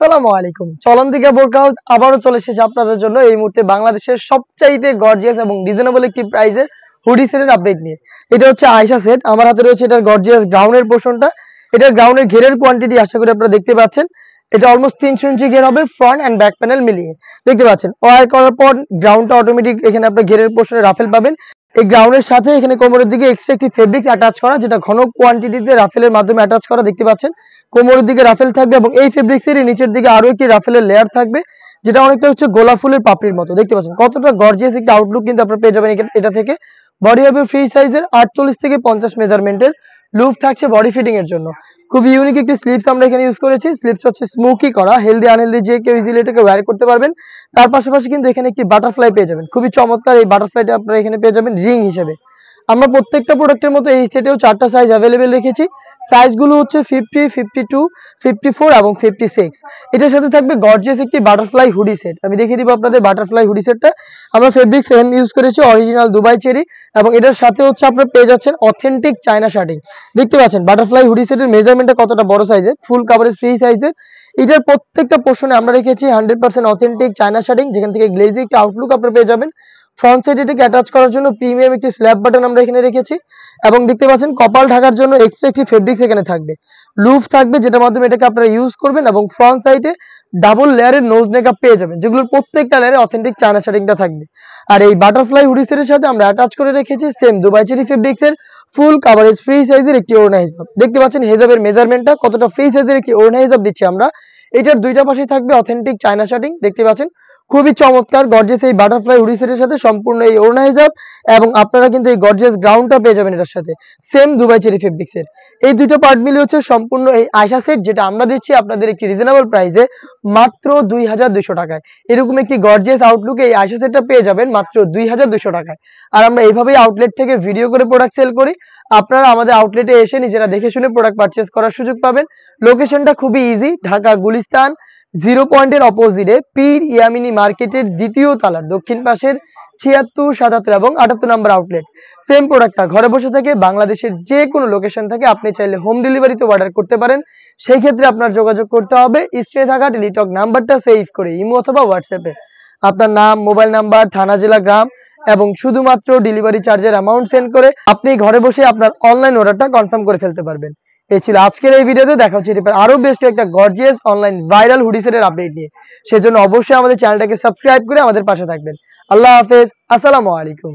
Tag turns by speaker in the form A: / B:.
A: আসসালামু আলাইকুম। চলন্তিকা বোরকা হাউস আবারও চলে এসেছে আপনাদের জন্য এই মুহূর্তে বাংলাদেশের সবচাইতে গর্জিয়াস এবং রিজনেবল একটি প্রাইসের হুডি সেটের আপডেট নিয়ে। এটা হচ্ছে আয়েশা সেট। আমার হাতে রয়েছে এটার গর্জিয়াস গ্রাউন্ডের পোর্শনটা। এটার গ্রাউন্ডের ঘেরের কোয়ান্টিটি আশা করি আপনারা দেখতে পাচ্ছেন। এটা অলমোস্ট 300 ইঞ্চি ঘের হবে ফ্রন্ট অ্যান্ড ব্যাক প্যানেল মিলিয়ে। দেখতে পাচ্ছেন ওয়্যার করার পর গ্রাউন্ডটা অটোমেটিক এখানে আপনার ঘেরের পোর্শনে রাফেল পাবেন। এই গ্রাউন্ডের সাথে এখানে কোমরের দিকে এক্সট্রা একটি ফেব্রিক অ্যাটাচ করা, যেটা ঘন কোয়ান্টিটিতে রাফেলের মাধ্যমে অ্যাটাচ করা। দেখতে পাচ্ছেন কোমরের দিকে রাফেল থাকবে এবং এই ফেব্রিক্সেরই নিচের দিকে আরো একটি রাফেলের লেয়ার থাকবে, যেটা অনেকটা হচ্ছে গোলাপ ফুলের পাপড়ির মতো। দেখতে পাচ্ছেন কতটা গর্জিয়াস একটা আউটলুক কিন্তু আপনারা পেয়ে যাবেন এটা থেকে। বডি হবে ফ্রি সাইজের 48 থেকে 50 মেজারমেন্টের। লুপ থাকছে বডি ফিটিং এর জন্য। খুব ইউনিক একটি স্লিভস আমরা এখানে ইউজ করেছি। স্লিভস হচ্ছে স্মোকি করা, হেলদি আনহেলদি যে কেউ ইজিলি এটাকে ওয়্যার করতে পারবেন। তার পাশাপাশি কিন্তু এখানে একটি বাটারফ্লাই পেয়ে যাবেন, খুবই চমৎকার এই বাটারফ্লাইটা আপনারা এখানে পেয়ে যাবেন রিং হিসেবে। আমরা প্রত্যেকটা প্রোডাক্টের মতো এই সেটেও 4টা সাইজ অ্যাভেলেবেল রেখেছি। সাইজগুলো হচ্ছে 50, 52, 54 এবং 56। এটার সাথে থাকবে গর্জিয়াস একটি বাটারফ্লাই হুডি সেট। আমি দেখিয়ে দিব আপনাদের বাটারফ্লাই হুডি সেটটা। আমরা ফেব্রিক সেম ইউজ করেছি, অরিজিনাল দুবাই চেরি, এবং এটার সাথে হচ্ছে আপনারা পেয়ে যাচ্ছেন অথেন্টিক চায়না শার্টিং। দেখতে পাচ্ছেন বাটারফ্লাই হুডি সেটের মেজারমেন্টটা কতটা বড় সাইজের, ফুল কাভারেজ ফ্রি সাইজের। এটার প্রত্যেকটা পোর্শনে আমরা রেখেছি 100% অথেন্টিক চায়না শার্টিং, যেখান থেকে গ্লেজি একটা আউটলুক আপনারা পেয়ে যাবেন। ফ্রন্ট সাইড এটাকে অ্যাটাচ করার জন্য প্রিমিয়াম একটি স্ল্যাব বাটন আমরা এখানে রেখেছি, এবং দেখতে পাচ্ছেন কপাল ঢাকার জন্য এক্সট্রা একটি ফেব্রিক্স এখানে থাকবে, লুপ থাকবে, যেটার মাধ্যমে এটাকে আপনারা ইউজ করবেন। এবং ফ্রন্ট সাইডে ডাবল লেয়ারের নোজ মেকআপ পেয়ে যাবেন, যেগুলোর প্রত্যেকটা লেয়ারে অথেন্টিক চায়না শার্টিংটা থাকবে। আর এই বাটারফ্লাই হুডি সেটের সাথে আমরা অ্যাটাচ করে রেখেছি সেম দুবাই চেরি ফেব্রিক্সের ফুল কাভারেজ ফ্রি সাইজের একটি ওড়না হিজাব। দেখতে পাচ্ছেন হিজাবের মেজারমেন্টটা কতটা ফ্রি সাইজের একটি ওড়না হিজাব দিচ্ছি আমরা। এটার দুইটা পাশে থাকবে অথেন্টিক চায়না শার্টিং। দেখতে পাচ্ছেন খুবই চমৎকার গর্জিয়াস এই বাটারফ্লাই হুডি সেটের সাথে সম্পূর্ণ এই ওড়না হিজাব, এবং আপনারা কিন্তু এই গর্জিয়াস গ্রাউন্ডটা পেয়ে যাবেন এটার সাথে সেম দুবাই চেরি ফেব্রিক্সের। এই দুইটা পার্ট মিলে হচ্ছে সম্পূর্ণ এই আয়েশা সেট, যেটা আমরা দিচ্ছি আপনাদের একটি রিজনেবল প্রাইসে মাত্র 2200 টাকায়। এরকম একটি গর্জিয়াস আউটলুকে এই আয়েশা সেটটা পেয়ে যাবেন মাত্র 2200 টাকায়। আর আমরা এইভাবেই আউটলেট থেকে ভিডিও করে প্রোডাক্ট সেল করি। আপনারা আমাদের আউটলেটে এসে নিজেরা দেখে শুনে প্রোডাক্ট পারচেজ করার সুযোগ পাবেন। লোকেশনটা খুবই ইজি, ঢাকা গুলিস্তান 0 পয়েন্টের অপোজিটে পীর ইয়ামিনী মার্কেটের দ্বিতীয় তালার দক্ষিণ পাশের 76, 77 এবং 78 নম্বর আউটলেট। সেম প্রোডাক্টটা ঘরে বসে থেকে বাংলাদেশের যে কোনো লোকেশন থেকে আপনি চাইলে হোম ডেলিভারিতে অর্ডার করতে পারেন। সেই ক্ষেত্রে আপনার যোগাযোগ করতে হবে স্ক্রিনে থাকা টেলিটক নাম্বারটা সেভ করে ইমো অথবা হোয়াটসঅ্যাপে আপনার নাম, মোবাইল নাম্বার, থানা, জেলা, গ্রাম এবং শুধুমাত্র ডেলিভারি চার্জের অ্যামাউন্ট সেন্ড করে আপনি ঘরে বসে আপনার অনলাইন অর্ডারটা কনফার্ম করে ফেলতে পারবেন। এই ছিল আজকের এই ভিডিওতে। দেখা হচ্ছে এরপর আরো বেশ কয়েকটা গর্জিয়াস অনলাইন ভাইরাল হুডি সেটের আপডেট নিয়ে। সেজন্য অবশ্যই আমাদের চ্যানেলটাকে সাবস্ক্রাইব করে আমাদের পাশে থাকবেন। আল্লাহ হাফেজ, আসসালামু আলাইকুম।